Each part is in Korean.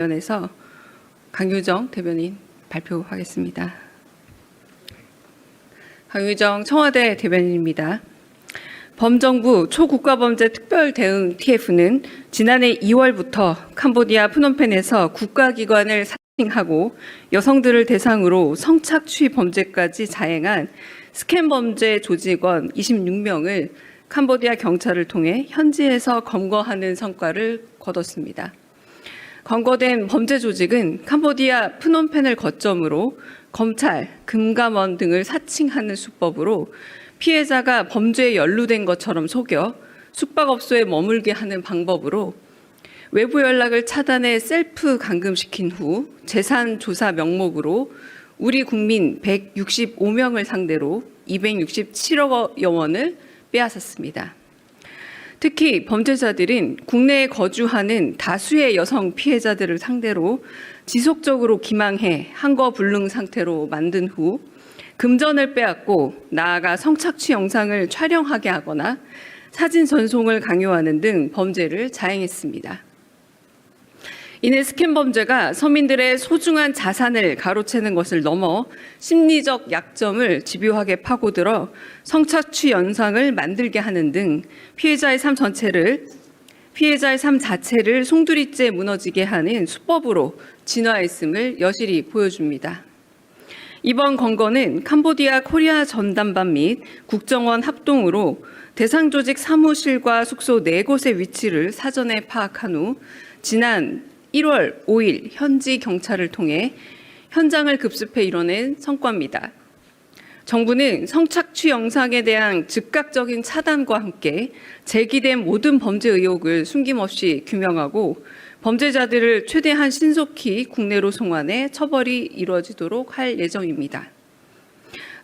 관련해서 강유정 대변인 발표하겠습니다. 강유정 청와대 대변인입니다. 범정부 초국가범죄특별대응 TF는 지난해 2월부터 캄보디아 프놈펜에서 국가기관을 사칭하고 여성들을 대상으로 성착취 범죄까지 자행한 스캔 범죄 조직원 26명을 캄보디아 경찰을 통해 현지에서 검거하는 성과를 거뒀습니다. 검거된 범죄 조직은 캄보디아 프놈펜을 거점으로 검찰, 금감원 등을 사칭하는 수법으로 피해자가 범죄에 연루된 것처럼 속여 숙박업소에 머물게 하는 방법으로 외부 연락을 차단해 셀프 감금시킨 후 재산 조사 명목으로 우리 국민 165명을 상대로 267억 원을 빼앗았습니다. 특히 범죄자들은 국내에 거주하는 다수의 여성 피해자들을 상대로 지속적으로 기망해 항거불능 상태로 만든 후 금전을 빼앗고 나아가 성착취 영상을 촬영하게 하거나 사진 전송을 강요하는 등 범죄를 자행했습니다. 이는 스캔 범죄가 서민들의 소중한 자산을 가로채는 것을 넘어 심리적 약점을 집요하게 파고들어 성착취 영상을 만들게 하는 등 피해자의 삶 자체를 송두리째 무너지게 하는 수법으로 진화했음을 여실히 보여줍니다. 이번 검거는 캄보디아 코리아 전담반 및 국정원 합동으로 대상 조직 사무실과 숙소 4곳의 위치를 사전에 파악한 후 지난 1월 5일 현지 경찰을 통해 현장을 급습해 이뤄낸 성과입니다. 정부는 성착취 영상에 대한 즉각적인 차단과 함께 제기된 모든 범죄 의혹을 숨김없이 규명하고 범죄자들을 최대한 신속히 국내로 송환해 처벌이 이루어지도록 할 예정입니다.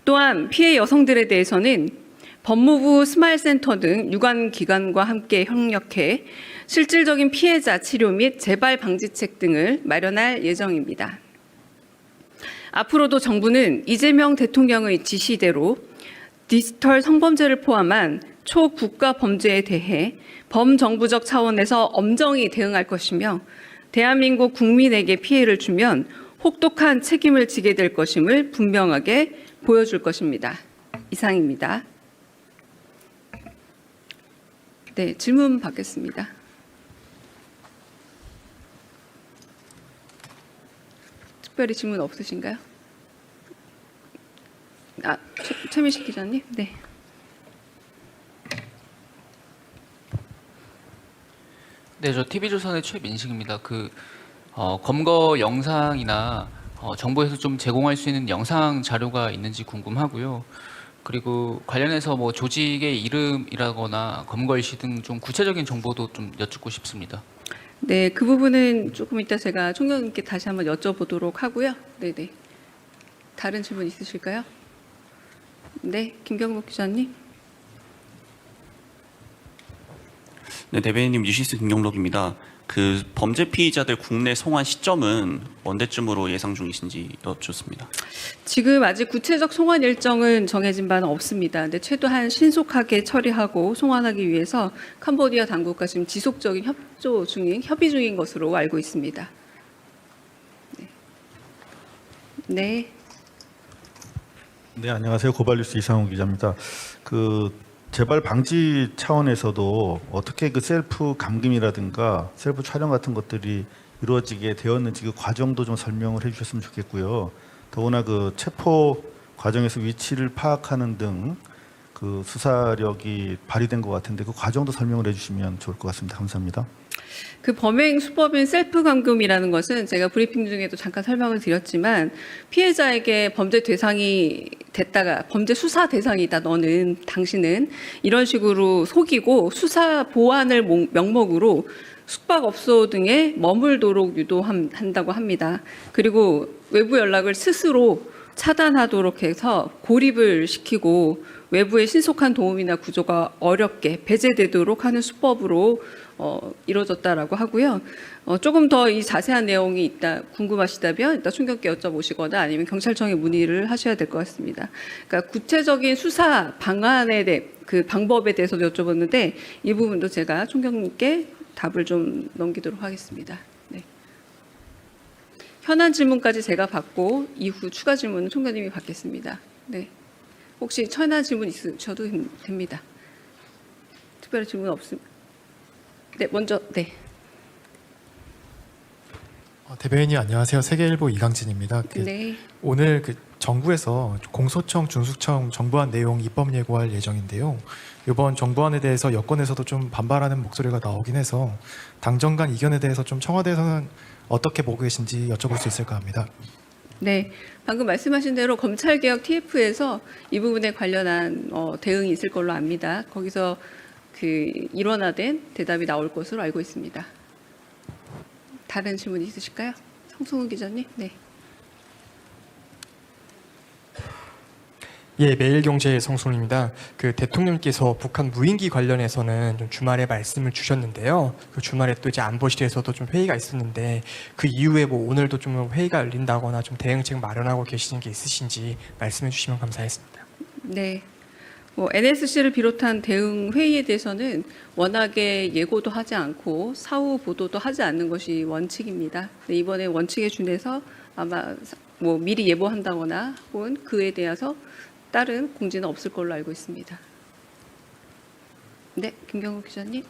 또한 피해 여성들에 대해서는 법무부 스마일센터 등 유관기관과 함께 협력해 실질적인 피해자 치료 및 재발 방지책 등을 마련할 예정입니다. 앞으로도 정부는 이재명 대통령의 지시대로 디지털 성범죄를 포함한 초국가 범죄에 대해 범정부적 차원에서 엄정히 대응할 것이며 대한민국 국민에게 피해를 주면 혹독한 책임을 지게 될 것임을 분명하게 보여줄 것입니다. 이상입니다. 네, 질문 받겠습니다. 특별히 질문 없으신가요? 최민식 기자님, 네. 네, 저 TV조선의 최민식입니다. 검거 영상이나 정부에서 좀 제공할 수 있는 영상 자료가 있는지 궁금하고요. 그리고 관련해서 뭐 조직의 이름이라거나 검거 일시 등 좀 구체적인 정보도 좀 여쭙고 싶습니다. 네, 그 부분은 조금 이따 제가 총장님께 다시 한번 여쭤보도록 하고요. 네네. 다른 질문 있으실까요? 네, 김경록 기자님. 네, 대변인님 뉴시스 김경록입니다. 그 범죄 피의자들 국내 송환 시점은 언제쯤으로 예상 중이신지 여쭙습니다. 지금 아직 구체적 송환 일정은 정해진 바는 없습니다. 근데 최대한 신속하게 처리하고 송환하기 위해서 캄보디아 당국과 지금 지속적인 협의 중인 것으로 알고 있습니다. 네. 네, 안녕하세요. 고발뉴스 이상훈 기자입니다. 재발 방지 차원에서도 어떻게 셀프 감금이라든가 셀프 촬영 같은 것들이 이루어지게 되었는지 그 과정도 좀 설명을 해주셨으면 좋겠고요. 더구나 체포 과정에서 위치를 파악하는 등 수사력이 발휘된 것 같은데 그 과정도 설명을 해주시면 좋을 것 같습니다. 감사합니다. 그 범행 수법인 셀프 감금이라는 것은 제가 브리핑 중에도 잠깐 설명을 드렸지만 피해자에게 범죄 대상이 됐다가 범죄 수사 대상이다 당신은 이런 식으로 속이고 수사 보완을 명목으로 숙박업소 등에 머물도록 유도한다고 합니다. 그리고 외부 연락을 스스로 차단하도록 해서 고립을 시키고 외부의 신속한 도움이나 구조가 어렵게 배제되도록 하는 수법으로 이루어졌다라고 하고요. 조금 더 이 자세한 내용이 있다 궁금하시다면 이따 총장께 여쭤보시거나 아니면 경찰청에 문의를 하셔야 될 것 같습니다. 그러니까 구체적인 수사 방안에 대해 그 방법에 대해서도 여쭤봤는데 이 부분도 제가 총장님께 답을 좀 넘기도록 하겠습니다. 네. 현안 질문까지 제가 받고 이후 추가 질문은 총장님이 받겠습니다. 네. 혹시 현안 질문 있으셔도 됩니다. 특별한 질문 없습니다. 네, 먼저 네. 대변인님 안녕하세요. 세계일보 이강진입니다. 네. 오늘 정부에서 공소청, 준수청 정부안 내용 입법 예고할 예정인데요. 이번 정부안에 대해서 여권에서도 좀 반발하는 목소리가 나오긴 해서 당정 간 이견에 대해서 좀 청와대에서는 어떻게 보고 계신지 여쭤볼 수 있을까 합니다. 네, 방금 말씀하신 대로 검찰개혁 TF에서 이 부분에 관련한 대응이 있을 걸로 압니다. 거기서 일원화된 대답이 나올 것으로 알고 있습니다. 다른 질문 있으실까요? 성승훈 기자님. 네. 예, 매일경제의 성순입니다. 대통령께서 북한 무인기 관련해서는 좀 주말에 말씀을 주셨는데요. 그 주말에 또 이제 안보실에서도 좀 회의가 있었는데 그 이후에 뭐 오늘도 좀 회의가 열린다거나 좀 대응책 마련하고 계시는 게 있으신지 말씀해 주시면 감사하겠습니다. 네. NSC를 비롯한 대응 회의에 대해서는 워낙에 예고도 하지 않고 사후 보도도 하지 않는 것이 원칙입니다. 네, 이번에 원칙에 준해서 아마 미리 예보한다거나 혹은 그에 대해서 다른 공지는 없을 걸로 알고 있습니다. 네, 김경호 기자님.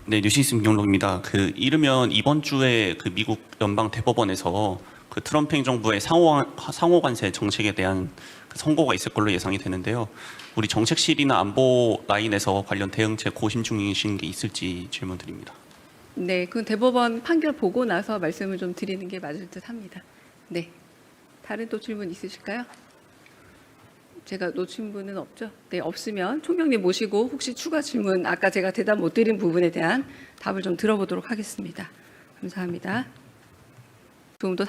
네, 뉴시스 김경록입니다. 이르면 이번 주에 미국 연방 대법원에서 트럼프 행정부의 상호 관세 정책에 대한 선고가 있을 걸로 예상이 되는데요. 우리 정책실이나 안보 라인에서 관련 대응책 고심 중이신 게 있을지 질문드립니다. 네, 그 대법원 판결 보고 나서 말씀을 좀 드리는 게 맞을 듯합니다. 네, 다른 또 질문 있으실까요? 제가 놓친 분은 없죠? 네, 없으면 총장님 모시고 혹시 추가 질문 아까 제가 대답 못 드린 부분에 대한 답을 좀 들어보도록 하겠습니다. 감사합니다. 좀 더